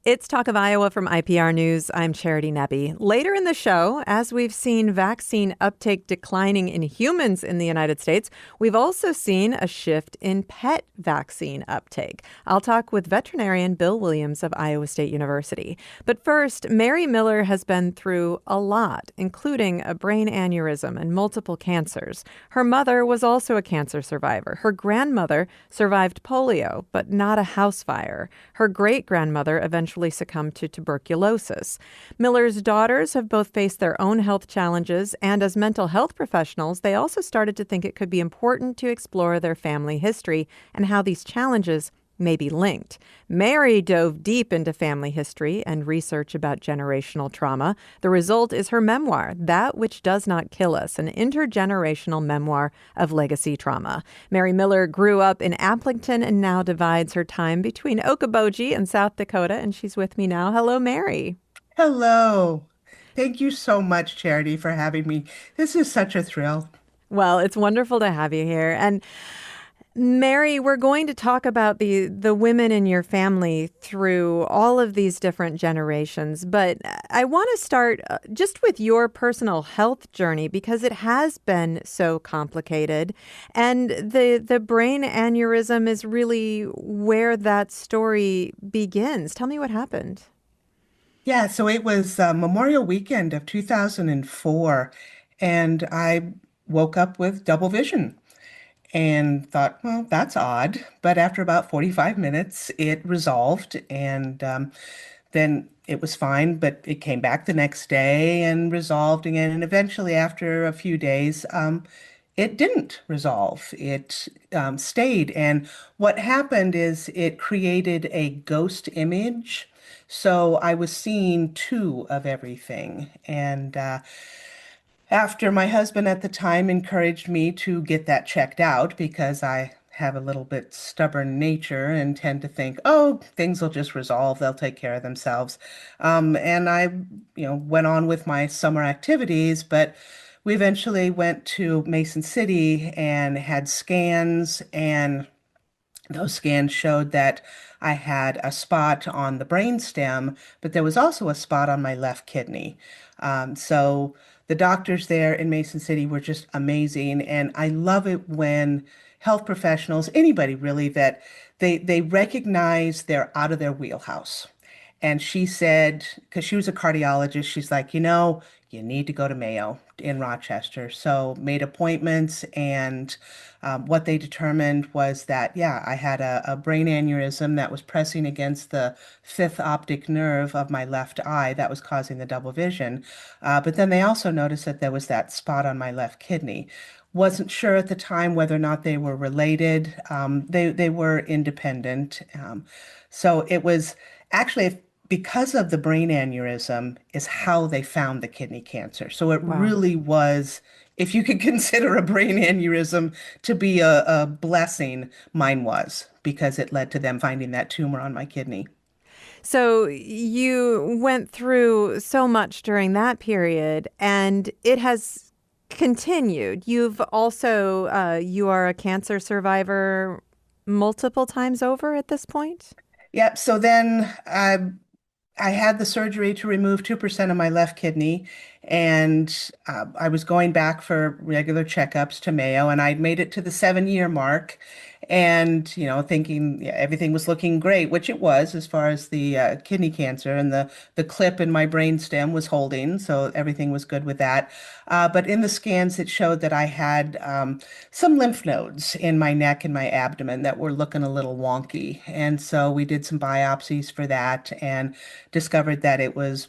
It's Talk of Iowa from IPR News. I'm Charity Nebbe. Later in the show, as we've seen vaccine uptake declining in humans in the United States, we've also seen a shift in pet vaccine uptake. I'll talk with veterinarian Bill Williams of Iowa State University. But first, Mary Miller has been through a lot, including a brain aneurysm and multiple cancers. Her mother was also a cancer survivor. Her grandmother survived polio, but not a house fire. Her great-grandmother eventually succumbed to tuberculosis. Miller's daughters have both faced their own health challenges, and as mental health professionals, they also started to think it could be important to explore their family history and how these challenges may be linked. Mary dove deep into family history and research about generational trauma. The result is her memoir, That Which Does Not Kill Us, an intergenerational memoir of legacy trauma. Mary Miller grew up in Appleton and now divides her time between Okoboji and South Dakota, and she's with me now. Hello, Mary. Hello. Thank you so much, Charity, for having me. This is such a thrill. Well, it's wonderful to have you here. And Mary, we're going to talk about the women in your family through all of these different generations, but I want to start just with your personal health journey because it has been so complicated, and the brain aneurysm is really where that story begins. Tell me what happened. Yeah, so it was Memorial Weekend of 2004, and I woke up with double vision and thought, well, that's odd. But after about 45 minutes, it resolved, and then it was fine, but it came back the next day and resolved again. And eventually, after a few days, it didn't resolve. It stayed. And what happened is it created a ghost image. So I was seeing two of everything. And after my husband at the time encouraged me to get that checked out because I have a little bit stubborn nature and tend to think, oh, things will just resolve, they'll take care of themselves. And I, went on with my summer activities, but we eventually went to Mason City and had scans, and those scans showed that I had a spot on the brain stem, but there was also a spot on my left kidney. So the doctors there in Mason City were just amazing, and I love it when health professionals, anybody really, that they recognize they're out of their wheelhouse. And she said, because she was a cardiologist, she's like, you need to go to Mayo in Rochester. So made appointments, and what they determined was that, yeah, I had a brain aneurysm that was pressing against the fifth optic nerve of my left eye that was causing the double vision. But then they also noticed that there was that spot on my left kidney. Wasn't sure at the time whether or not they were related. They were independent. So it was actually because of the brain aneurysm is how they found the kidney cancer. So it Wow. really was, if you could consider a brain aneurysm to be a blessing, mine was because it led to them finding that tumor on my kidney. So you went through so much during that period, and it has continued. You've also, you are a cancer survivor multiple times over at this point? Yep. So then I had the surgery to remove 2% of my left kidney, and I was going back for regular checkups to Mayo, and I'd made it to the 7-year mark. And, thinking yeah, everything was looking great, which it was as far as the kidney cancer, and the clip in my brain stem was holding, so everything was good with that. But in the scans, it showed that I had some lymph nodes in my neck and my abdomen that were looking a little wonky. And so we did some biopsies for that and discovered that it was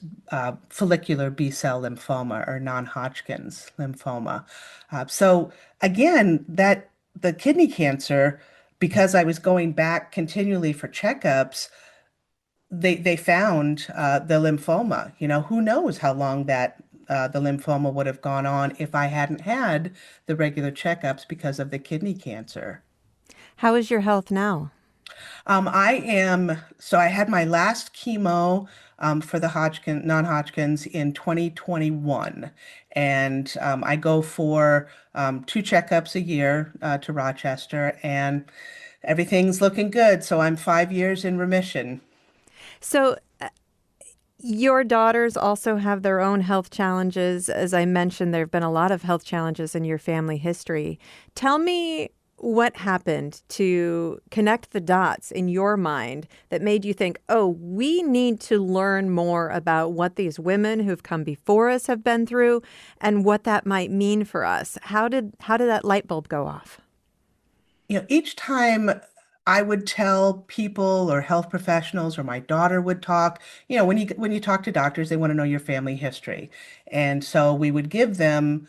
follicular B-cell lymphoma or non-Hodgkin's lymphoma. So again, that the kidney cancer, because I was going back continually for checkups, they found the lymphoma. Who knows how long that the lymphoma would have gone on if I hadn't had the regular checkups because of the kidney cancer. How is your health now? I had my last chemo for the non-Hodgkin's in 2021. And I go for two checkups a year to Rochester, and everything's looking good. So I'm 5 years in remission. So Your daughters also have their own health challenges. As I mentioned, there have been a lot of health challenges in your family history. Tell me what happened to connect the dots in your mind that made you think, oh, we need to learn more about what these women who've come before us have been through and what that might mean for us. How did that light bulb go off? Each time I would tell people or health professionals or my daughter would talk, when you talk to doctors, they want to know your family history. And so we would give them,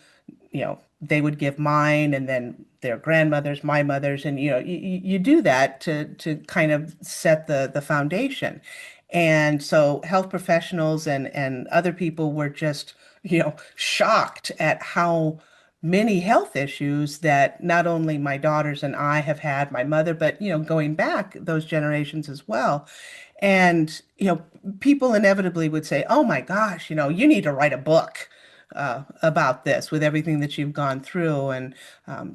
they would give mine and then their grandmothers, my mother's, and you do that to kind of set the foundation. And so health professionals and other people were just, shocked at how many health issues that not only my daughters and I have had, my mother, but going back those generations as well. And people inevitably would say, "Oh my gosh, you need to write a book about this with everything that you've gone through." And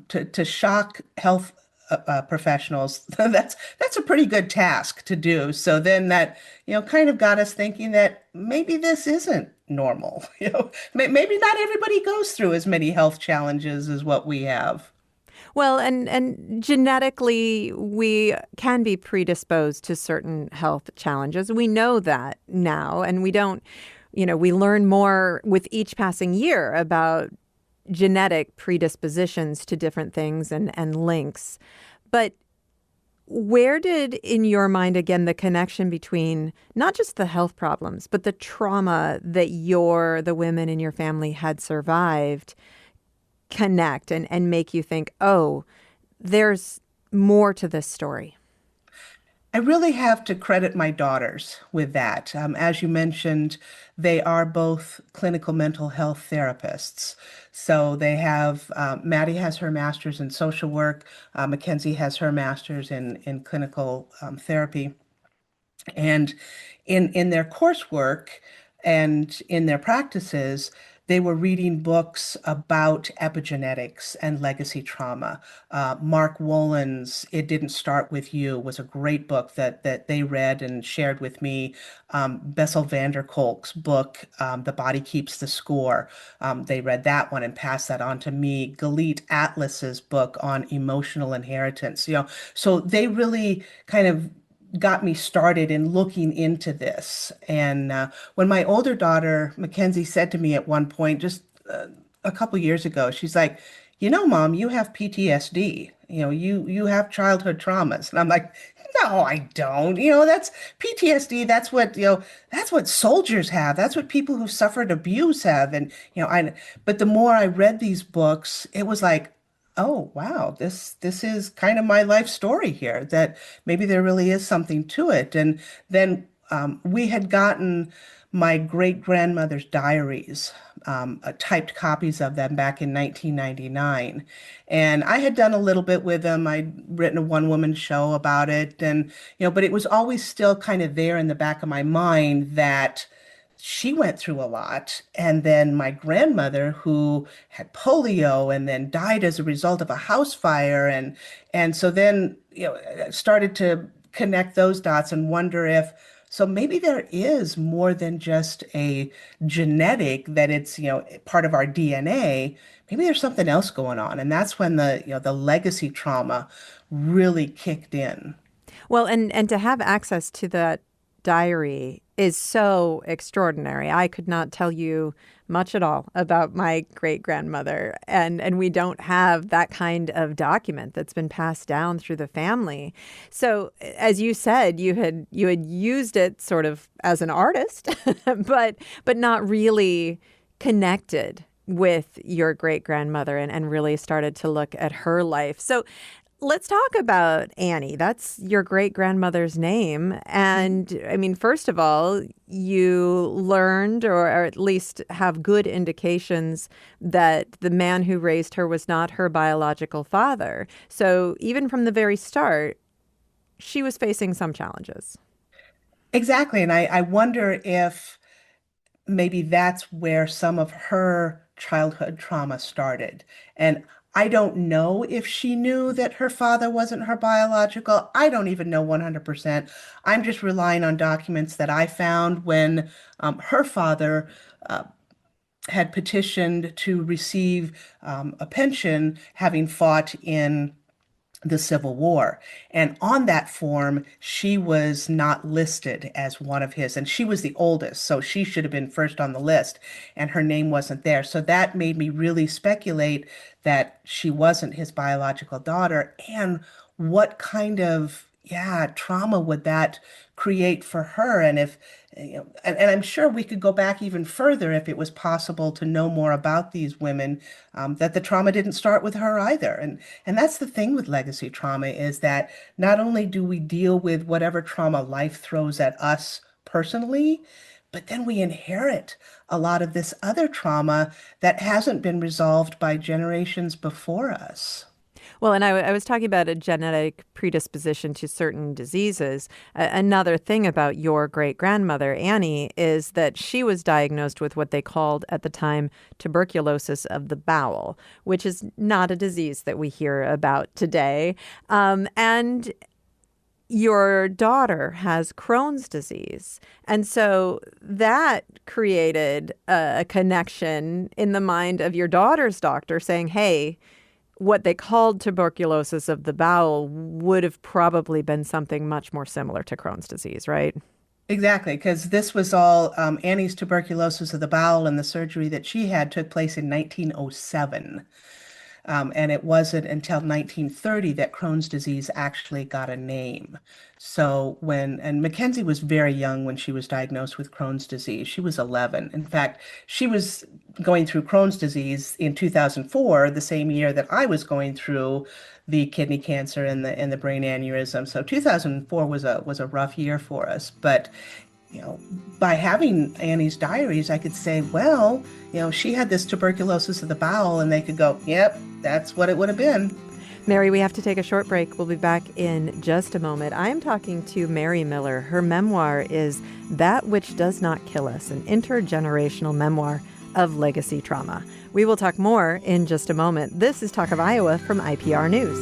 to shock health professionals, that's a pretty good task to do. So then that kind of got us thinking that maybe this isn't normal. Maybe not everybody goes through as many health challenges as what we have. Well, and genetically, we can be predisposed to certain health challenges. We know that now, and we don't, we learn more with each passing year about genetic predispositions to different things and links. But where did, in your mind, again, the connection between not just the health problems, but the trauma that the women in your family had survived connect and make you think, oh, there's more to this story? I really have to credit my daughters with that. As you mentioned, they are both clinical mental health therapists. So they have, Maddie has her master's in social work, Mackenzie has her master's in clinical therapy. And in their coursework and in their practices, they were reading books about epigenetics and legacy trauma. Mark Wolyn's "It Didn't Start With You" was a great book that they read and shared with me. Bessel van der Kolk's book, "The Body Keeps the Score." They read that one and passed that on to me. Galit Atlas's book on emotional inheritance. So they really kind of got me started in looking into this. And when my older daughter, Mackenzie, said to me at one point, just a couple years ago, she's like, Mom, you have PTSD. You have childhood traumas. And I'm like, no, I don't. That's PTSD. That's what soldiers have. That's what people who suffered abuse have. And, but the more I read these books, it was like, oh, wow, this is kind of my life story here, that maybe there really is something to it. And then we had gotten my great grandmother's diaries, typed copies of them back in 1999. And I had done a little bit with them. I'd written a one-woman show about it. And, but it was always still kind of there in the back of my mind that she went through a lot. And then my grandmother, who had polio and then died as a result of a house fire. And so then, I started to connect those dots and wonder if, so maybe there is more than just a genetic, that it's, part of our DNA. Maybe there's something else going on. And that's when the legacy trauma really kicked in. Well, and to have access to that diary is so extraordinary. I could not tell you much at all about my great grandmother, and we don't have that kind of document that's been passed down through the family. So, as you said, you had used it sort of as an artist, but not really connected with your great grandmother and really started to look at her life. So let's talk about Annie. That's your great grandmother's name. And I mean, first of all, you learned, or at least have good indications, that the man who raised her was not her biological father. So even from the very start, she was facing some challenges. Exactly. And I wonder if maybe that's where some of her childhood trauma started. And I don't know if she knew that her father wasn't her biological. I don't even know 100%. I'm just relying on documents that I found when her father uh, had petitioned to receive a pension, having fought in the Civil War. And on that form, she was not listed as one of his, and she was the oldest, so she should have been first on the list, and her name wasn't there. So that made me really speculate that she wasn't his biological daughter. And what kind of, yeah, trauma would that create for her? And if, and I'm sure we could go back even further if it was possible to know more about these women, that the trauma didn't start with her either. And that's the thing with legacy trauma is that not only do we deal with whatever trauma life throws at us personally, but then we inherit a lot of this other trauma that hasn't been resolved by generations before us. Well, and I was talking about a genetic predisposition to certain diseases. Another thing about your great grandmother, Annie, is that she was diagnosed with what they called at the time tuberculosis of the bowel, which is not a disease that we hear about today. And your daughter has Crohn's disease. And so that created a connection in the mind of your daughter's doctor saying, hey, what they called tuberculosis of the bowel would have probably been something much more similar to Crohn's disease, right? Exactly, because this was all Annie's tuberculosis of the bowel, and the surgery that she had took place in 1907. And it wasn't until 1930 that Crohn's disease actually got a name. So and Mackenzie was very young when she was diagnosed with Crohn's disease. She was 11. In fact, she was going through Crohn's disease in 2004, the same year that I was going through the kidney cancer and the brain aneurysm. So 2004 was a rough year for us. But by having Annie's diaries, I could say, well, she had this tuberculosis of the bowel, and they could go, yep, that's what it would have been. Mary, we have to take a short break. We'll be back in just a moment. I am talking to Mary Miller. Her memoir is That Which Does Not Kill Us, an intergenerational memoir of legacy trauma. We will talk more in just a moment. This is Talk of Iowa from IPR News.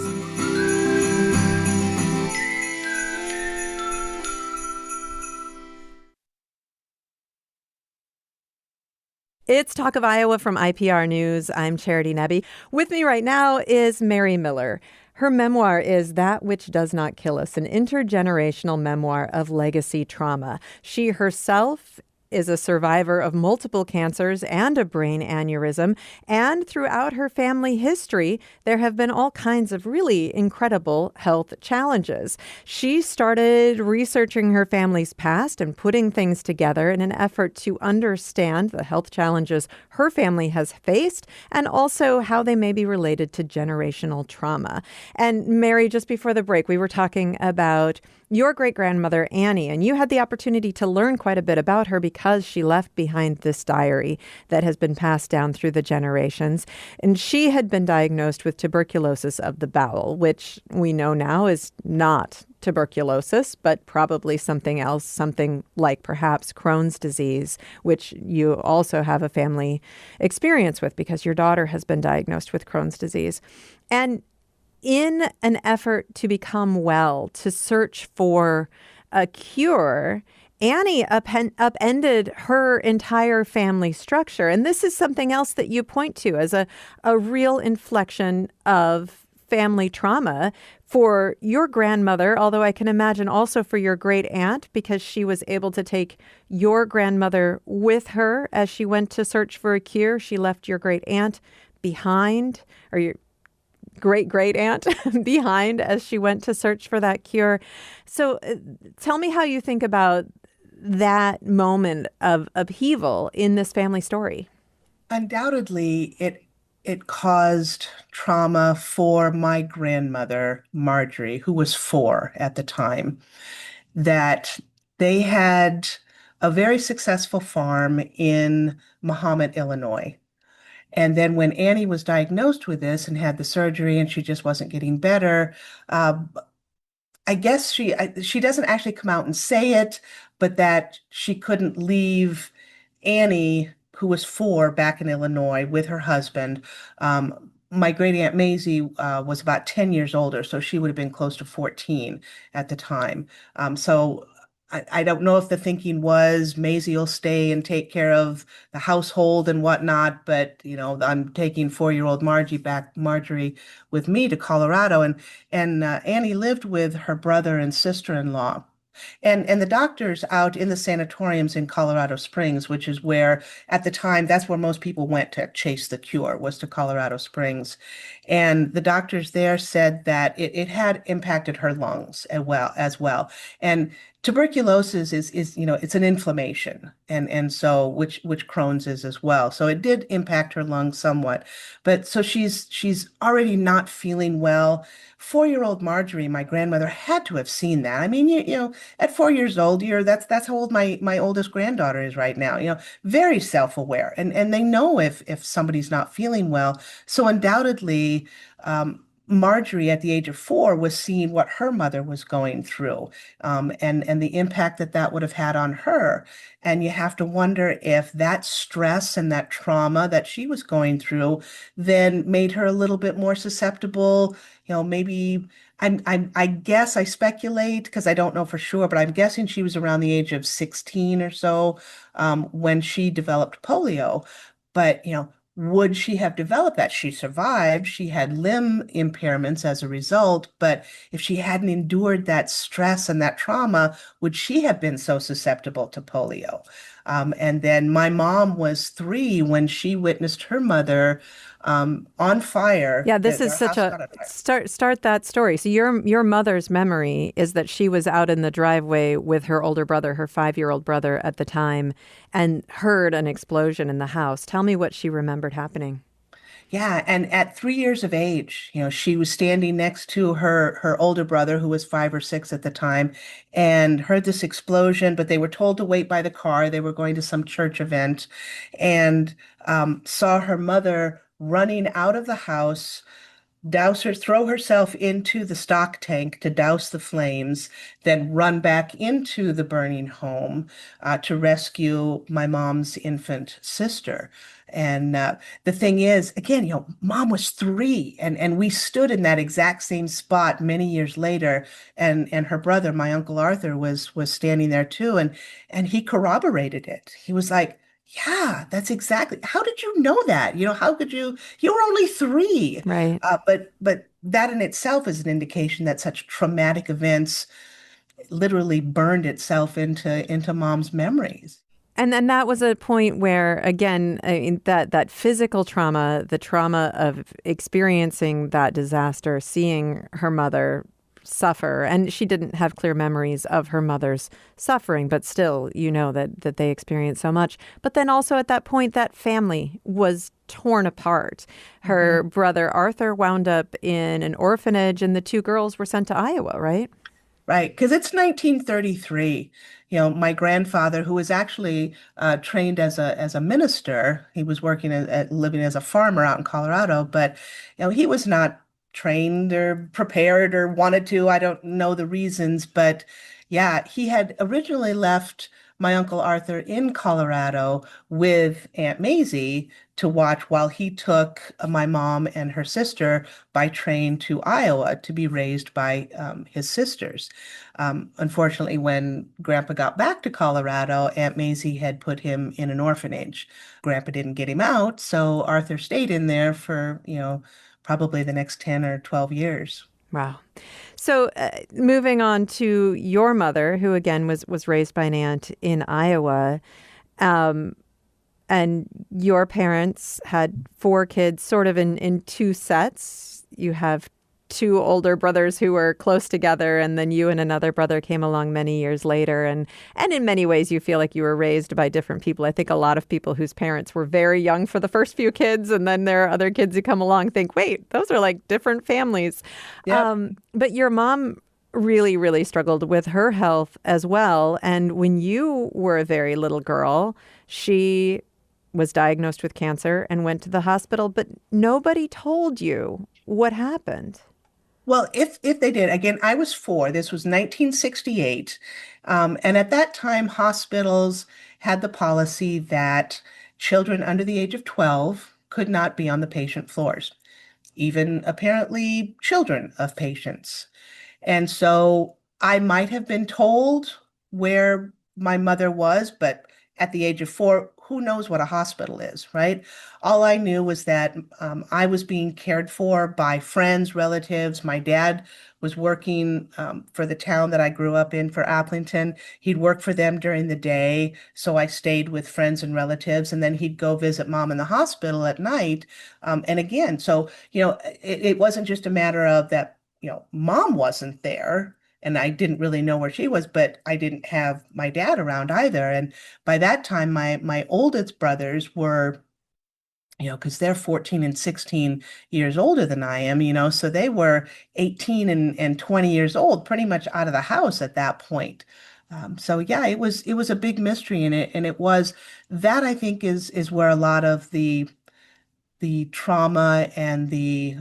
It's Talk of Iowa from IPR News. I'm Charity Nebbe. With me right now is Mary Miller. Her memoir is That Which Does Not Kill Us, an intergenerational memoir of legacy trauma. She herself is a survivor of multiple cancers and a brain aneurysm. And throughout her family history, there have been all kinds of really incredible health challenges. She started researching her family's past and putting things together in an effort to understand the health challenges her family has faced and also how they may be related to generational trauma. And Mary, just before the break, we were talking about your great-grandmother, Annie, and you had the opportunity to learn quite a bit about her because she left behind this diary that has been passed down through the generations. And she had been diagnosed with tuberculosis of the bowel, which we know now is not tuberculosis, but probably something else, something like perhaps Crohn's disease, which you also have a family experience with because your daughter has been diagnosed with Crohn's disease. And in an effort to become well, to search for a cure, Annie upended her entire family structure. And this is something else that you point to as a real inflection of family trauma for your grandmother, although I can imagine also for your great aunt, because she was able to take your grandmother with her as she went to search for a cure. She left your great aunt behind, or your great aunt behind as she went to search for that cure. So tell me how you think about that moment of upheaval in this family story. Undoubtedly, it caused trauma for my grandmother, Marjorie, who was 4 at the time, that they had a very successful farm in Mahomet, Illinois. And then when Annie was diagnosed with this and had the surgery and she just wasn't getting better, uh, I guess she doesn't actually come out and say it, but that she couldn't leave Annie, who was 4 back in Illinois with her husband. my great Aunt Maisie was about 10 years older, so she would have been close to 14 at the time. So I don't know if the thinking was Maisie will stay and take care of the household and whatnot, but I'm taking 4-year-old Marjorie with me to Colorado, and Annie lived with her brother and sister-in-law. And the doctors out in the sanatoriums in Colorado Springs, which is where at the time that's where most people went to chase the cure, was to Colorado Springs. And the doctors there said that it had impacted her lungs as well. And tuberculosis is it's an inflammation, and so which Crohn's is as well. So it did impact her lungs somewhat. But so she's already not feeling well. 4-year-old Marjorie, my grandmother, had to have seen that. I mean, at 4 years old, that's how old my oldest granddaughter is right now. Very self-aware, and they know if somebody's not feeling well. So undoubtedly, Marjorie at the age of 4 was seeing what her mother was going through, and the impact that that would have had on her. And you have to wonder if that stress and that trauma that she was going through then made her a little bit more susceptible. Maybe I guess I speculate because I don't know for sure, but I'm guessing she was around the age of 16 or so when she developed polio. But would she have developed that? She survived. She had limb impairments as a result, but if she hadn't endured that stress and that trauma, would she have been so susceptible to polio? And then my mom was 3 when she witnessed her mother on fire. Yeah, this is Their such house a caught on fire. start that story. So your mother's memory is that she was out in the driveway with her older brother, her 5-year-old brother at the time, and heard an explosion in the house. Tell me what she remembered happening. Yeah, and at 3 years of age, she was standing next to her older brother, who was 5 or 6 at the time, and heard this explosion. But they were told to wait by the car. They were going to some church event, and saw her mother running out of the house, throw herself into the stock tank to douse the flames, then run back into the burning home to rescue my mom's infant sister. And the thing is, again, mom was 3, and we stood in that exact same spot many years later, and her brother, my Uncle Arthur, was standing there too, and he corroborated it. He was like, yeah, that's exactly. How did you know that? How could you? You were only 3. Right. But that in itself is an indication that such traumatic events literally burned itself into mom's memories. And then that was a point where, again, I mean, that physical trauma, the trauma of experiencing that disaster, seeing her mother suffer, and she didn't have clear memories of her mother's suffering, but still, that they experienced so much. But then also at that point, that family was torn apart. Her Mhm. brother Arthur wound up in an orphanage, and the 2 girls were sent to Iowa, right? Right, because it's 1933. My grandfather, who was actually trained as a minister, he was working living as a farmer out in Colorado, but he was not trained or prepared or wanted to. I don't know the reasons, but yeah, he had originally left my Uncle Arthur in Colorado with Aunt Maisie to watch while he took my mom and her sister by train to Iowa to be raised by his sisters. Unfortunately, when Grandpa got back to Colorado, Aunt Maisie had put him in an orphanage. Grandpa didn't get him out, so Arthur stayed in there for, probably the next 10 or 12 years. Wow. So, moving on to your mother, who again was raised by an aunt in Iowa, um, and your parents had 4 kids, sort of in 2 sets. You have 2 older brothers who were close together, and then you and another brother came along many years later. And in many ways, you feel like you were raised by different people. I think a lot of people whose parents were very young for the first few kids, and then there are other kids who come along think, wait, those are like different families. Yep. But your mom really, really struggled with her health as well. And when you were a very little girl, she was diagnosed with cancer and went to the hospital, but nobody told you what happened. Well, if they did, again, I was 4. This was 1968. And at that time, hospitals had the policy that children under the age of 12 could not be on the patient floors. even apparently children of patients. And so I might have been told where my mother was, but at the age of 4, who knows what a hospital is, right? All I knew was that I was being cared for by friends, relatives. My dad was working for the town that I grew up in for Applington. He'd work for them during the day, so I stayed with friends and relatives, and then he'd go visit mom in the hospital at night. And again, so, it wasn't just a matter of that, mom wasn't there and I didn't really know where she was, but I didn't have my dad around either. And by that time, my oldest brothers were, because they're 14 and 16 years older than I am, so they were 18 and 20 years old, pretty much out of the house at that point. So yeah, it was a big mystery in it, and it was that I think is where a lot of the trauma and the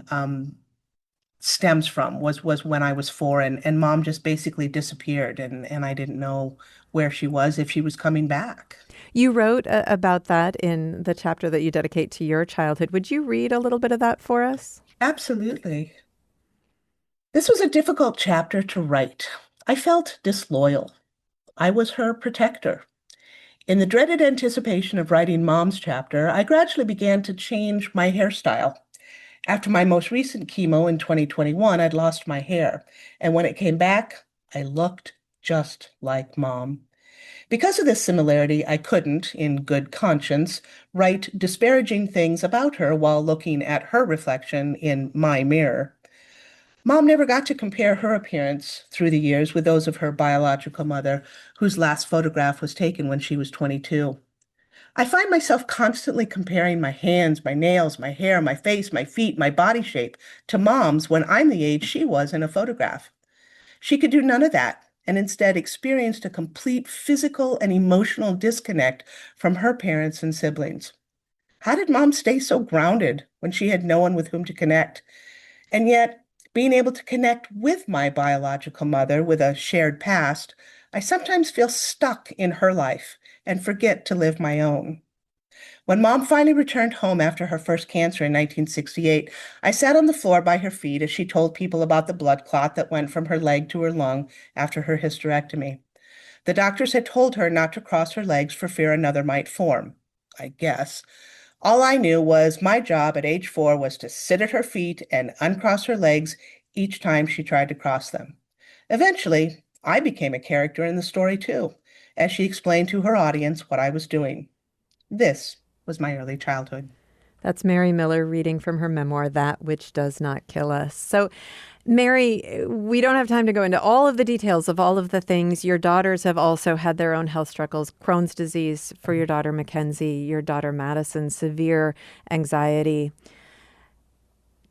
stems from was when I was 4, and mom just basically disappeared, and I didn't know where she was, if she was coming back. You wrote about that in the chapter that you dedicate to your childhood. Would you read a little bit of that for us? Absolutely. This was a difficult chapter to write. I felt disloyal. I was her protector. In the dreaded anticipation of writing mom's chapter, I gradually began to change my hairstyle. After my most recent chemo in 2021, I'd lost my hair, and when it came back, I looked just like mom. Because of this similarity, I couldn't, in good conscience, write disparaging things about her while looking at her reflection in my mirror. Mom never got to compare her appearance through the years with those of her biological mother, whose last photograph was taken when she was 22. I find myself constantly comparing my hands, my nails, my hair, my face, my feet, my body shape to mom's when I'm the age she was in a photograph. She could do none of that and instead experienced a complete physical and emotional disconnect from her parents and siblings. How did mom stay so grounded when she had no one with whom to connect? And yet, being able to connect with my biological mother with a shared past, I sometimes feel stuck in her life and forget to live my own. When mom finally returned home after her first cancer in 1968, I sat on the floor by her feet as she told people about the blood clot that went from her leg to her lung after her hysterectomy. The doctors had told her not to cross her legs for fear another might form, I guess. All I knew was my job at age 4 was to sit at her feet and uncross her legs each time she tried to cross them. Eventually, I became a character in the story too, as she explained to her audience what I was doing. This was my early childhood. That's Mary Miller reading from her memoir, That Which Does Not Kill Us. So, Mary, we don't have time to go into all of the details of all of the things. Your daughters have also had their own health struggles. Crohn's disease for your daughter Mackenzie, your daughter Madison, severe anxiety.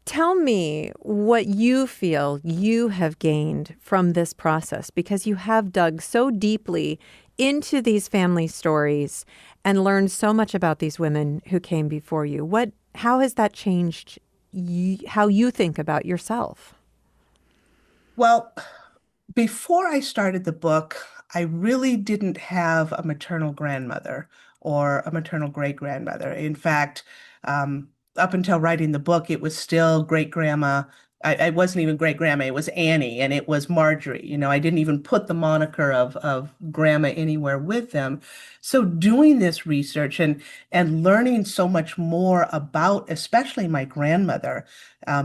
Tell me what you feel you have gained from this process, because you have dug so deeply into these family stories and learned so much about these women who came before you. How has that changed how you think about yourself? Well, before I started the book, I really didn't have a maternal grandmother or a maternal great grandmother. In fact, up until writing the book, it was still great grandma. I wasn't even great grandma, it was Annie and it was Marjorie. I didn't even put the moniker of grandma anywhere with them. So doing this research and learning so much more about, especially my grandmother,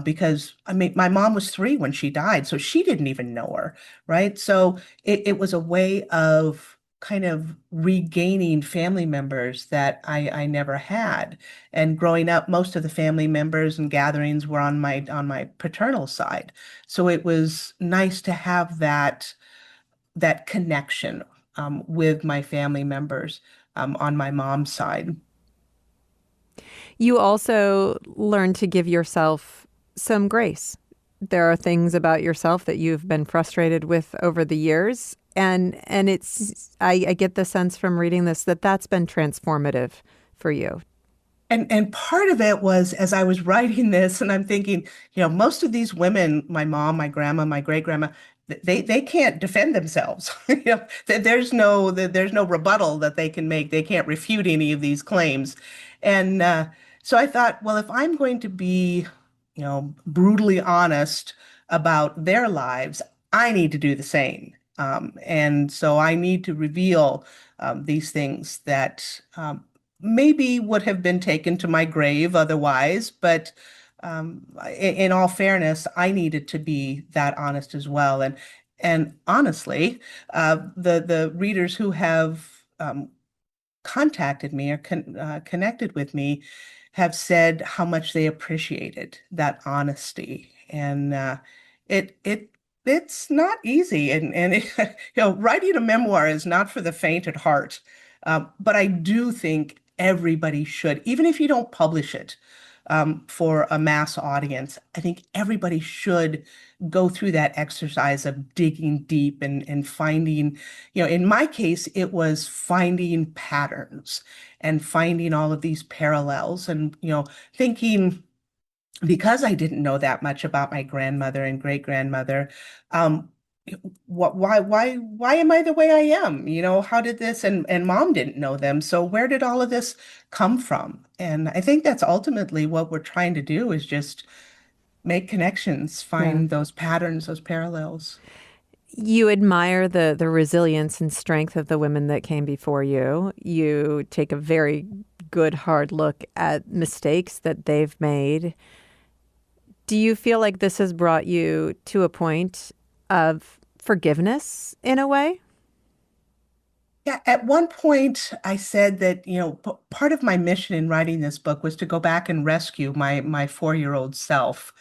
because I mean, my mom was 3 when she died, so she didn't even know her, right? So it was a way of kind of regaining family members that I never had. And growing up, most of the family members and gatherings were on my paternal side. So it was nice to have that connection with my family members on my mom's side. You also learn to give yourself some grace. There are things about yourself that you've been frustrated with over the years. And I get the sense from reading this that that's been transformative for you. And part of it was as I was writing this, and I'm thinking, most of these women, my mom, my grandma, my great grandma, they can't defend themselves. There's no rebuttal that they can make. They can't refute any of these claims. And so I thought, well, if I'm going to be brutally honest about their lives, I need to do the same. And so I need to reveal these things that maybe would have been taken to my grave otherwise, but in all fairness, I needed to be that honest as well. And honestly, the readers who have contacted me or connected with me have said how much they appreciated that honesty. And it it's not easy. And writing a memoir is not for the faint at heart. But I do think everybody should, even if you don't publish it for a mass audience, I think everybody should go through that exercise of digging deep and finding, in my case, it was finding patterns and finding all of these parallels and, thinking because I didn't know that much about my grandmother and great grandmother, um, why am I the way I am? How did this and mom didn't know them. So where did all of this come from? And I think that's ultimately what we're trying to do is just make connections, Yeah. find those patterns, those parallels. You admire the resilience and strength of the women that came before you. You take a very good hard look at mistakes that they've made. Do you feel like this has brought you to a point of forgiveness in a way? Yeah, at one point I said that, part of my mission in writing this book was to go back and rescue my 4-year-old self.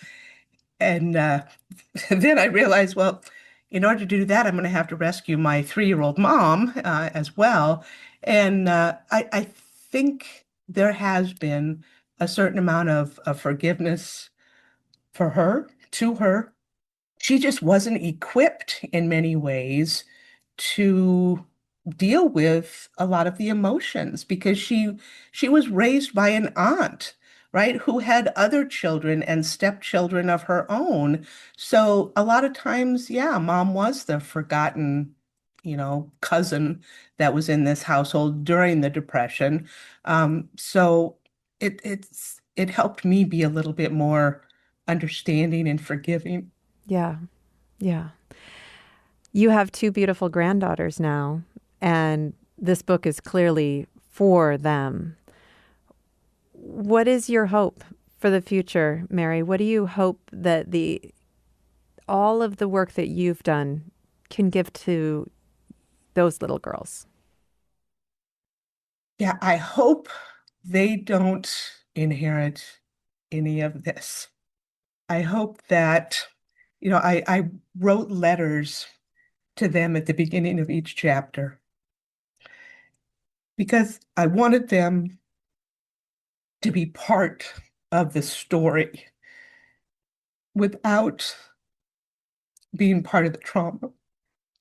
And then I realized, well, in order to do that, I'm going to have to rescue my 3-year-old mom as well. And I think there has been a certain amount of forgiveness for her, to her. She just wasn't equipped in many ways to deal with a lot of the emotions because she was raised by an aunt, right, who had other children and stepchildren of her own. So a lot of times, yeah, mom was the forgotten, cousin that was in this household during the Depression. So it helped me be a little bit more understanding and forgiving. Yeah. Yeah. You have two beautiful granddaughters now, and this book is clearly for them. What is your hope for the future, Mary? What do you hope that the all of the work that you've done can give to those little girls? Yeah, I hope they don't inherit any of this. I hope that, I wrote letters to them at the beginning of each chapter because I wanted them to be part of the story without being part of the trauma.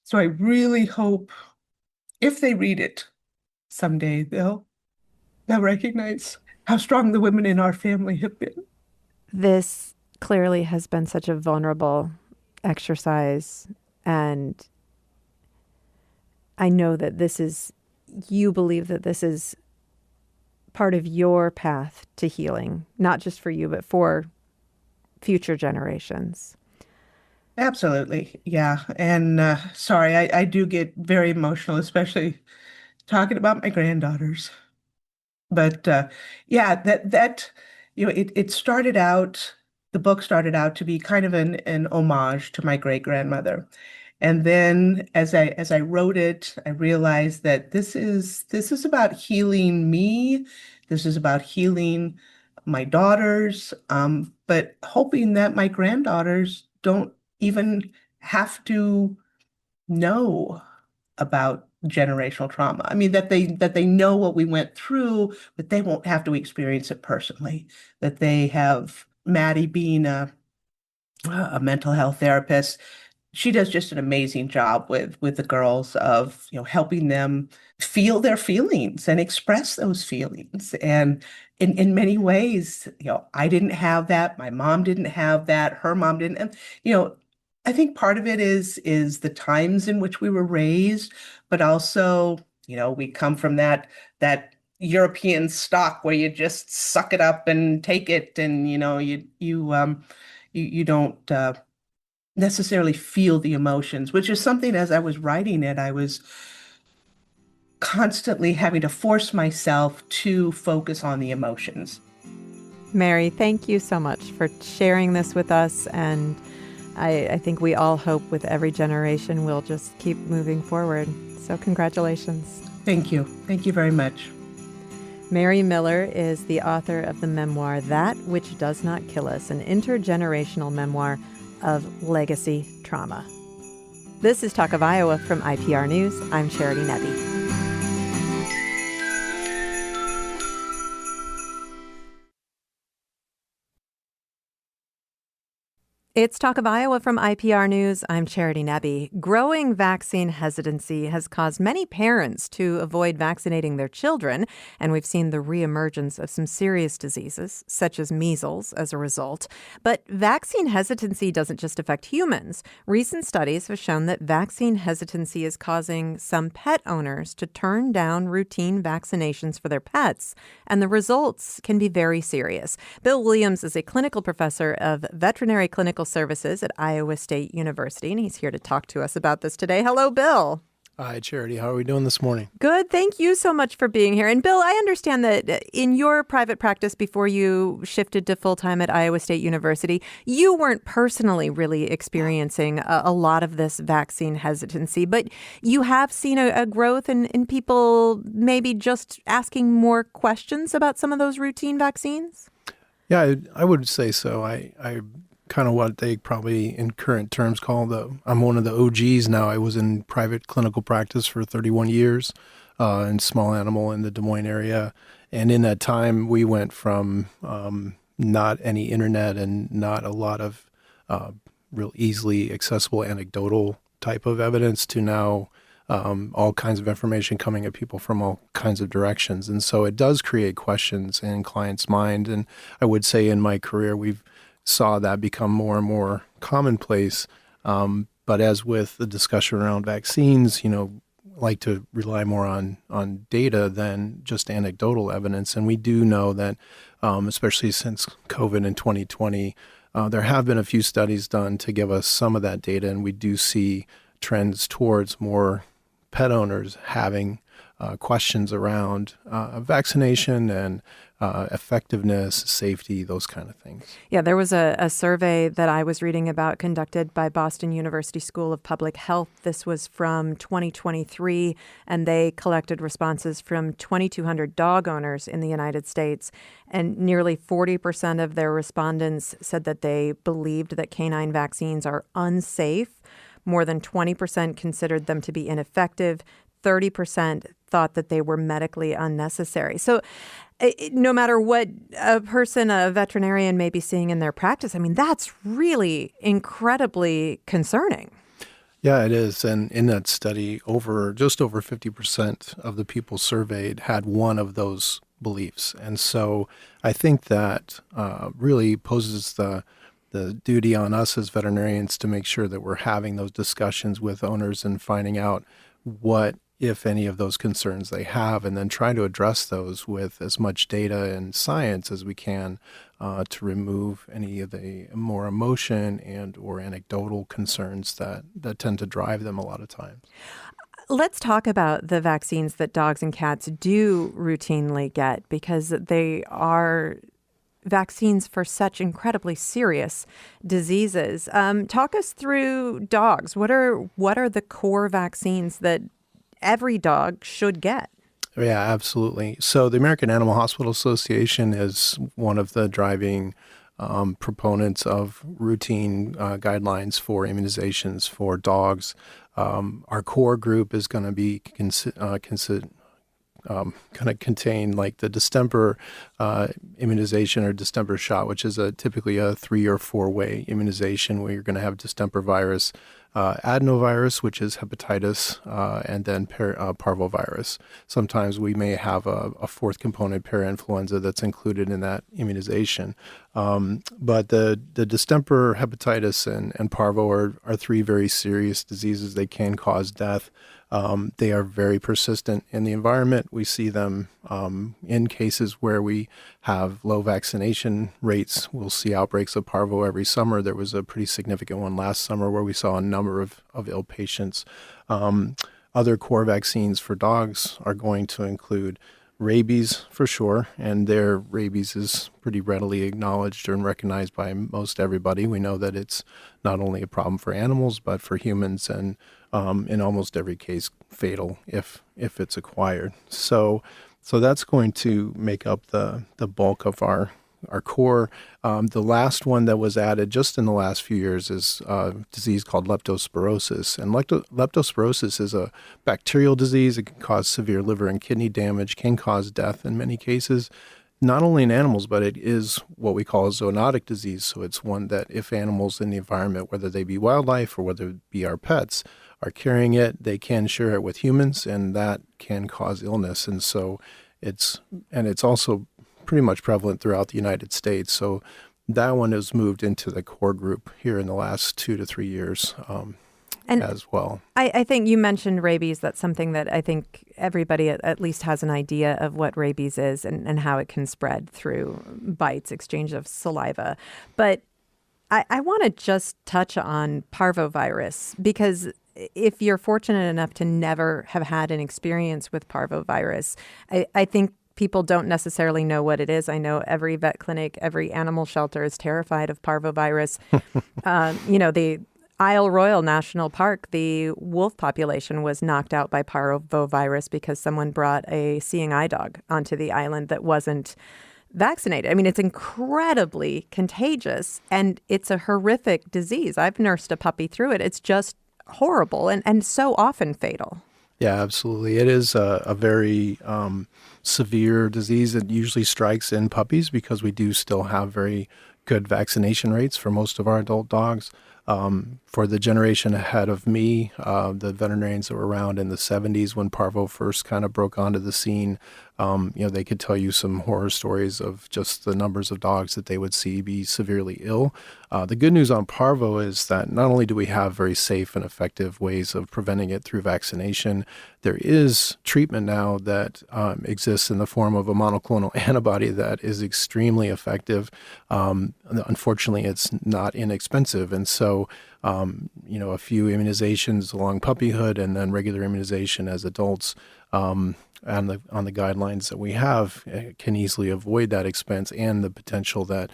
So I really hope if they read it someday, they'll recognize how strong the women in our family have been. This clearly has been such a vulnerable exercise, and I know that you believe that this is part of your path to healing, not just for you, but for future generations. Absolutely. Yeah. And sorry, I do get very emotional, especially talking about my granddaughters. But yeah, it started out, the book started out to be kind of an homage to my great grandmother. And then as I wrote it, I realized that this is about healing me. This is about healing my daughters, but hoping that my granddaughters don't even have to know about generational trauma. I mean, that they know what we went through, but they won't have to experience it personally. That they have Maddie being a mental health therapist. She does just an amazing job with the girls of, helping them feel their feelings and express those feelings. And in many ways, I didn't have that. My mom didn't have that. Her mom didn't. And, I think part of it is the times in which we were raised, but also, we come from that European stock where you just suck it up and take it, and you don't necessarily feel the emotions, which is something as I was writing it, I was constantly having to force myself to focus on the emotions. Mary, thank you so much for sharing this with us. And I think we all hope with every generation we'll just keep moving forward. So congratulations. Thank you. Thank you very much. Mary Miller is the author of the memoir, That Which Does Not Kill Us, an intergenerational memoir of legacy trauma. This is Talk of Iowa from IPR News. I'm Charity Nebbe. It's Talk of Iowa from IPR News. I'm Charity Nebbe. Growing vaccine hesitancy has caused many parents to avoid vaccinating their children, and we've seen the reemergence of some serious diseases, such as measles, as a result. But vaccine hesitancy doesn't just affect humans. Recent studies have shown that vaccine hesitancy is causing some pet owners to turn down routine vaccinations for their pets, and the results can be very serious. Bill Williams is a clinical professor of veterinary clinical services at Iowa State University, and he's here to talk to us about this today. Hello, Bill. Hi, Charity. How are we doing this morning? Good. Thank you so much for being here. And Bill, I understand that in your private practice before you shifted to full-time at Iowa State University, you weren't personally really experiencing a lot of this vaccine hesitancy, but you have seen a growth in people maybe just asking more questions about some of those routine vaccines? Yeah, I would say so. I kind of what they probably in current terms call I'm one of the OGs now. I was in private clinical practice for 31 years in small animal in the Des Moines area. And in that time, we went from not any internet and not a lot of real easily accessible anecdotal type of evidence to now all kinds of information coming at people from all kinds of directions. And so it does create questions in clients' mind. And I would say in my career, we've saw that become more and more commonplace. But as with the discussion around vaccines, like to rely more on data than just anecdotal evidence. And we do know that, especially since COVID in 2020, there have been a few studies done to give us some of that data. And we do see trends towards more pet owners having questions around vaccination and effectiveness, safety, those kind of things. Yeah, there was a survey that I was reading about conducted by Boston University School of Public Health. This was from 2023, and they collected responses from 2,200 dog owners in the United States. And nearly 40% of their respondents said that they believed that canine vaccines are unsafe. More than 20% considered them to be ineffective. 30% thought that they were medically unnecessary. So no matter what a veterinarian may be seeing in their practice, I mean, that's really incredibly concerning. Yeah, it is. And in that study, just over 50% of the people surveyed had one of those beliefs. And so I think that really poses the duty on us as veterinarians to make sure that we're having those discussions with owners and finding out what, if any, of those concerns they have, and then try to address those with as much data and science as we can to remove any of the more emotion and or anecdotal concerns that tend to drive them a lot of times. Let's talk about the vaccines that dogs and cats do routinely get, because they are vaccines for such incredibly serious diseases. Talk us through dogs. What are the core vaccines that every dog should get? Yeah, absolutely. So the American Animal Hospital Association is one of the driving proponents of routine guidelines for immunizations for dogs. Our core group is going to be going to contain like the distemper immunization or distemper shot, which is typically a 3 or 4 way immunization where you're going to have distemper virus adenovirus, which is hepatitis, and then parvovirus. Sometimes we may have a fourth component, parainfluenza, that's included in that immunization. But the distemper, hepatitis, and parvo are three very serious diseases. They can cause death. They are very persistent in the environment. We see them in cases where we have low vaccination rates. We'll see outbreaks of parvo every summer. There was a pretty significant one last summer where we saw a number of ill patients. Other core vaccines for dogs are going to include rabies for sure, and their rabies is pretty readily acknowledged and recognized by most everybody. We know that it's not only a problem for animals, but for humans, and in almost every case fatal if it's acquired. So that's going to make up the bulk of our core. The last one that was added just in the last few years is a disease called leptospirosis. And leptospirosis is a bacterial disease. It can cause severe liver and kidney damage, can cause death in many cases, not only in animals, but it is what we call a zoonotic disease. So it's one that if animals in the environment, whether they be wildlife or whether it be our pets, are carrying it, they can share it with humans, and that can cause illness. And so it's also pretty much prevalent throughout the United States. So that one has moved into the core group here in the last 2 to 3 years as well. I think you mentioned rabies. That's something that I think everybody at least has an idea of what rabies is and how it can spread through bites, exchange of saliva. But I want to just touch on parvovirus, because if you're fortunate enough to never have had an experience with parvovirus, I think people don't necessarily know what it is. I know every vet clinic, every animal shelter is terrified of parvovirus. The Isle Royal National Park, the wolf population was knocked out by parvovirus because someone brought a seeing eye dog onto the island that wasn't vaccinated. I mean, it's incredibly contagious, and it's a horrific disease. I've nursed a puppy through it. It's just horrible and so often fatal. Yeah, absolutely. It is a very severe disease. It usually strikes in puppies because we do still have very good vaccination rates for most of our adult dogs. For the generation ahead of me, the veterinarians that were around in the 70s when parvo first kind of broke onto the scene, they could tell you some horror stories of just the numbers of dogs that they would see be severely ill. The good news on parvo is that not only do we have very safe and effective ways of preventing it through vaccination, there is treatment now that exists in the form of a monoclonal antibody that is extremely effective. Unfortunately, it's not inexpensive. And so, a few immunizations along puppyhood and then regular immunization as adults on the guidelines that we have can easily avoid that expense and the potential that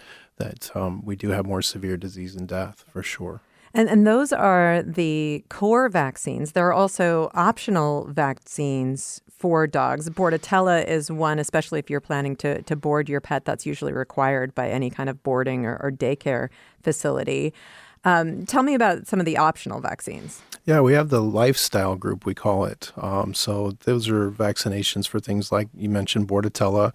we do have more severe disease and death for sure. And those are the core vaccines. There are also optional vaccines for dogs. Bordetella is one, especially if you're planning to board your pet. That's usually required by any kind of boarding or daycare facility. Tell me about some of the optional vaccines. Yeah, we have the lifestyle group, we call it. So those are vaccinations for things like you mentioned Bordetella.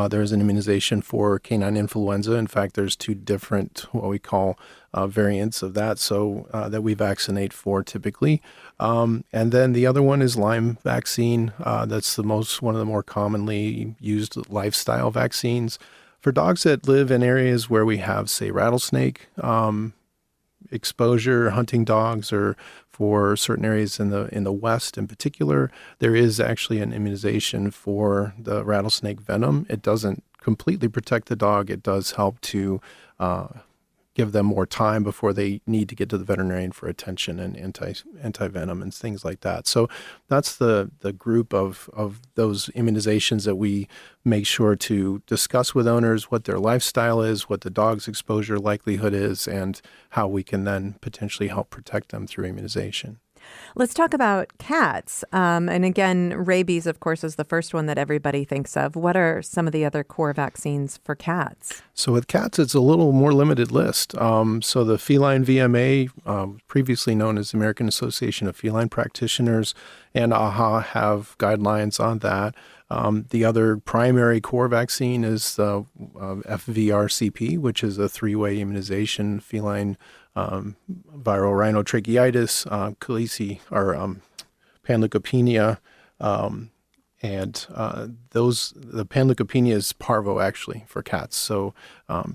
There's an immunization for canine influenza. In fact, there's 2 different what we call variants of that, so that we vaccinate for typically. And then the other one is Lyme vaccine. That's one of the more commonly used lifestyle vaccines for dogs that live in areas where we have, say, rattlesnake exposure, hunting dogs, or for certain areas in the West in particular. There is actually an immunization for the rattlesnake venom. It doesn't completely protect the dog. It does help to give them more time before they need to get to the veterinarian for attention and anti-venom and things like that. So that's the group of those immunizations that we make sure to discuss with owners what their lifestyle is, what the dog's exposure likelihood is, and how we can then potentially help protect them through immunization. Let's talk about cats. And again, rabies, of course, is the first one that everybody thinks of. What are some of the other core vaccines for cats? So with cats, it's a little more limited list. So the feline VMA, previously known as the American Association of Feline Practitioners, and AHA have guidelines on that. The other primary core vaccine is the FVRCP, which is a three-way immunization: feline viral rhinotracheitis, calici, or panleukopenia, and the panleukopenia is parvo actually for cats. So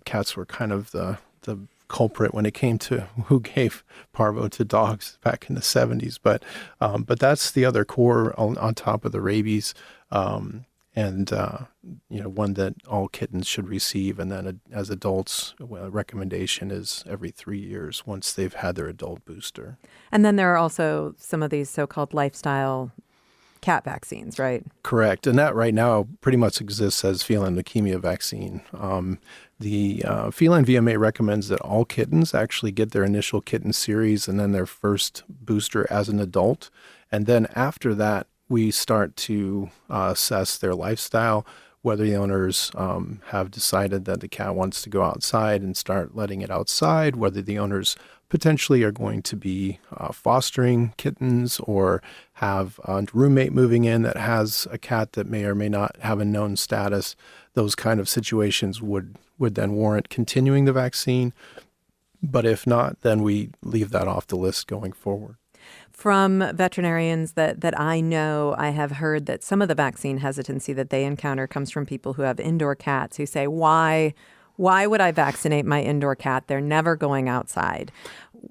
cats were kind of the culprit when it came to who gave parvo to dogs back in the 70s. But that's the other core on top of the rabies, and one that all kittens should receive. And then as adults, a recommendation is every 3 years once they've had their adult booster. And then there are also some of these so-called lifestyle cat vaccines, right? Correct. And that right now pretty much exists as feline leukemia vaccine. The feline VMA recommends that all kittens actually get their initial kitten series and then their first booster as an adult. And then after that, we start to assess their lifestyle, whether the owners have decided that the cat wants to go outside and start letting it outside, whether the owners potentially are going to be fostering kittens or have a roommate moving in that has a cat that may or may not have a known status. Those kind of situations would then warrant continuing the vaccine. But if not, then we leave that off the list going forward. From veterinarians that I know, I have heard that some of the vaccine hesitancy that they encounter comes from people who have indoor cats who say, why would I vaccinate my indoor cat? They're never going outside.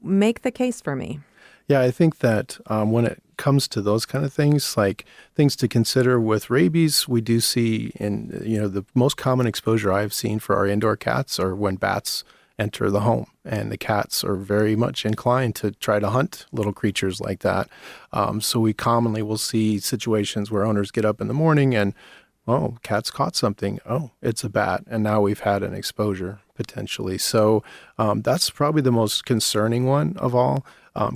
Make the case for me. Yeah, I think that when it comes to those kind of things, like things to consider with rabies, we do see the most common exposure I've seen for our indoor cats are when bats enter the home, and the cats are very much inclined to try to hunt little creatures like that. So we commonly will see situations where owners get up in the morning and, oh, cat's caught something. Oh, it's a bat. And now we've had an exposure potentially. So that's probably the most concerning one of all.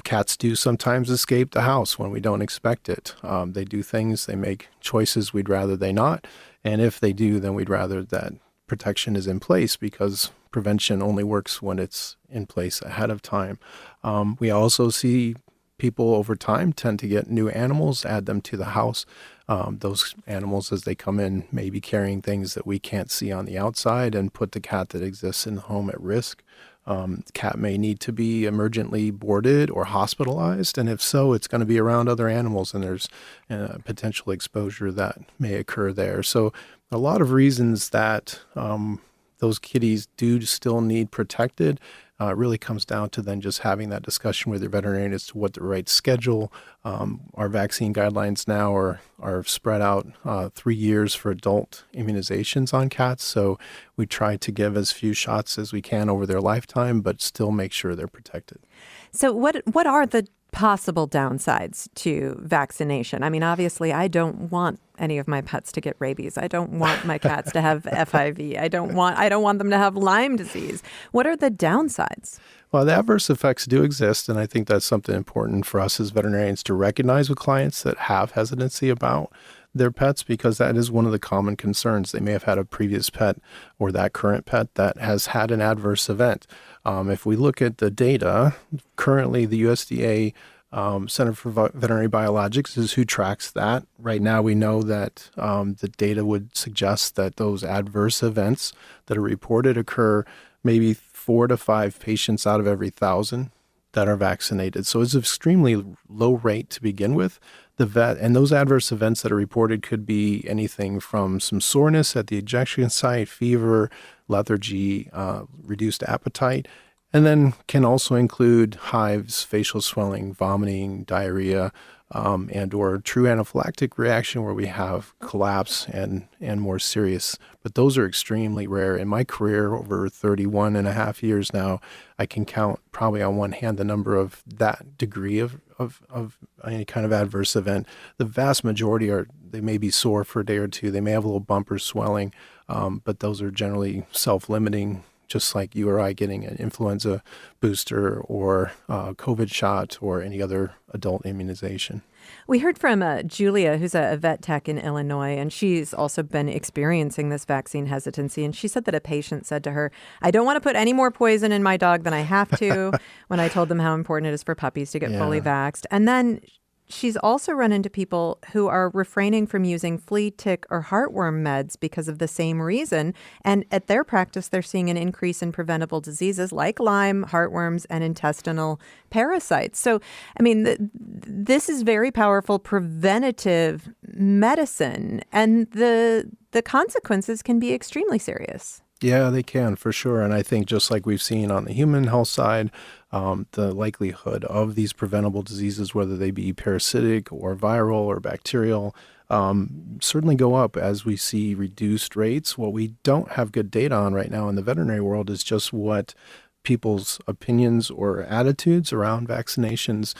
Cats do sometimes escape the house when we don't expect it. They do things, they make choices we'd rather they not. And if they do, then we'd rather that protection is in place, because prevention only works when it's in place ahead of time. We also see people over time tend to get new animals, add them to the house. Those animals, as they come in, may be carrying things that we can't see on the outside and put the cat that exists in the home at risk. The cat may need to be emergently boarded or hospitalized, and if so, it's going to be around other animals, and there's potential exposure that may occur there. So a lot of reasons that those kitties do still need protected. It really comes down to then just having that discussion with your veterinarian as to what the right schedule. Our vaccine guidelines now are spread out 3 years for adult immunizations on cats. So we try to give as few shots as we can over their lifetime, but still make sure they're protected. So what are the possible downsides to vaccination? I mean, obviously, I don't want any of my pets to get rabies. I don't want my cats to have FIV. I don't want them to have Lyme disease. What are the downsides? Well, the adverse effects do exist, and I think that's something important for us as veterinarians to recognize with clients that have hesitancy about their pets, because that is one of the common concerns. They may have had a previous pet or that current pet that has had an adverse event. If we look at the data, currently the USDA Center for Veterinary Biologics is who tracks that. Right now we know that the data would suggest that those adverse events that are reported occur maybe 4 to 5 patients out of every 1,000 that are vaccinated. So it's an extremely low rate to begin with. The vet and those adverse events that are reported could be anything from some soreness at the injection site, fever, lethargy, reduced appetite, and then can also include hives, facial swelling, vomiting, diarrhea, and or true anaphylactic reaction where we have collapse and more serious. But those are extremely rare. In my career, over 31 and a half years now, I can count probably on one hand the number of that degree of any kind of adverse event. The vast majority they may be sore for a day or two. They may have a little bumper swelling, but those are generally self-limiting, just like you or I getting an influenza booster or a COVID shot or any other adult immunization. We heard from Julia, who's a vet tech in Illinois, and she's also been experiencing this vaccine hesitancy. And she said that a patient said to her, "I don't want to put any more poison in my dog than I have to," when I told them how important it is for puppies to get fully vaxxed. And then she's also run into people who are refraining from using flea, tick, or heartworm meds because of the same reason. And at their practice, they're seeing an increase in preventable diseases like Lyme, heartworms, and intestinal parasites. So, I mean, this is very powerful preventative medicine, and the consequences can be extremely serious. Yeah, they can for sure. And I think just like we've seen on the human health side, the likelihood of these preventable diseases, whether they be parasitic or viral or bacterial, certainly go up as we see reduced rates. What we don't have good data on right now in the veterinary world is just what people's opinions or attitudes around vaccinations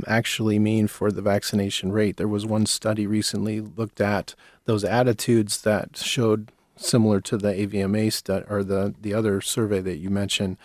actually mean for the vaccination rate. There was one study recently looked at those attitudes that showed, similar to the AVMA study or the other survey that you mentioned,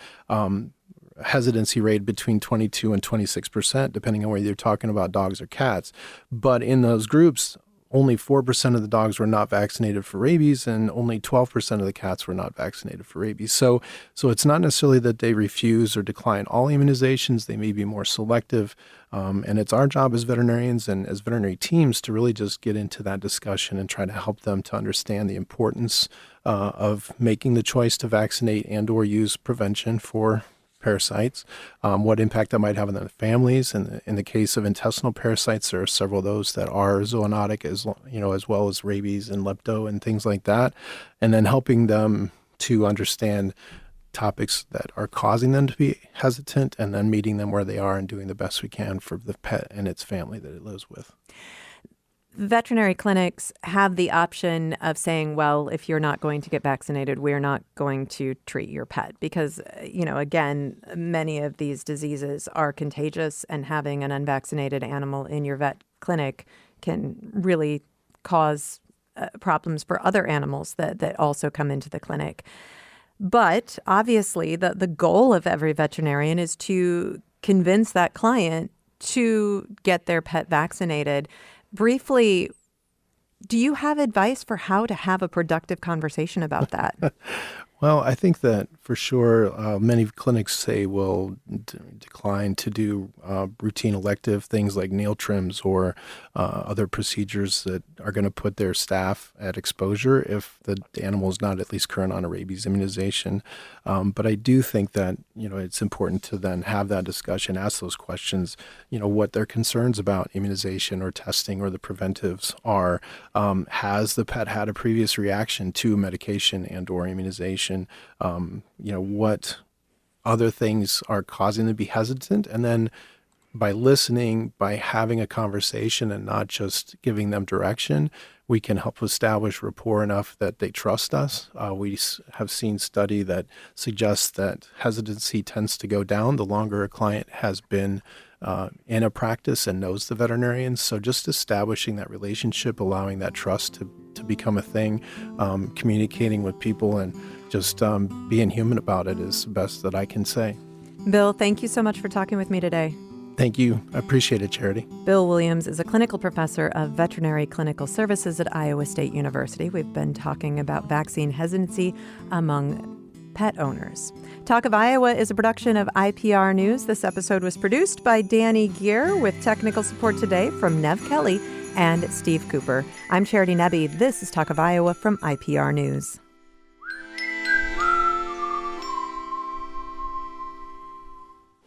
hesitancy rate between 22 and 26%, depending on whether you're talking about dogs or cats. But in those groups, only 4% of the dogs were not vaccinated for rabies, and only 12% of the cats were not vaccinated for rabies. So it's not necessarily that they refuse or decline all immunizations. They may be more selective. And it's our job as veterinarians and as veterinary teams to really just get into that discussion and try to help them to understand the importance of making the choice to vaccinate and or use prevention for parasites, what impact that might have on the families. And in the case of intestinal parasites, there are several of those that are zoonotic, as well as rabies and lepto and things like that. And then helping them to understand topics that are causing them to be hesitant, and then meeting them where they are and doing the best we can for the pet and its family that it lives with. Veterinary clinics have the option of saying, well, if you're not going to get vaccinated, we're not going to treat your pet because, again, many of these diseases are contagious, and having an unvaccinated animal in your vet clinic can really cause problems for other animals that also come into the clinic. But obviously, the goal of every veterinarian is to convince that client to get their pet vaccinated. Briefly, do you have advice for how to have a productive conversation about that? Well, I think that for sure, many clinics say will decline to do routine elective things like nail trims or other procedures that are going to put their staff at exposure if the animal is not at least current on a rabies immunization. But I do think that, it's important to then have that discussion, ask those questions, what their concerns about immunization or testing or the preventives are. Has the pet had a previous reaction to medication and or immunization? What other things are causing them to be hesitant, and then by listening, by having a conversation and not just giving them direction, we can help establish rapport enough that they trust us. We have seen study that suggests that hesitancy tends to go down the longer a client has been in a practice and knows the veterinarian. So just establishing that relationship, allowing that trust to become a thing, communicating with people, and just being human about it is the best that I can say. Bill, thank you so much for talking with me today. Thank you. I appreciate it, Charity. Bill Williams is a clinical professor of veterinary clinical services at Iowa State University. We've been talking about vaccine hesitancy among pet owners. Talk of Iowa is a production of IPR News. This episode was produced by Danny Gear with technical support today from Nev Kelly and Steve Cooper. I'm Charity Nebbe. This is Talk of Iowa from IPR News.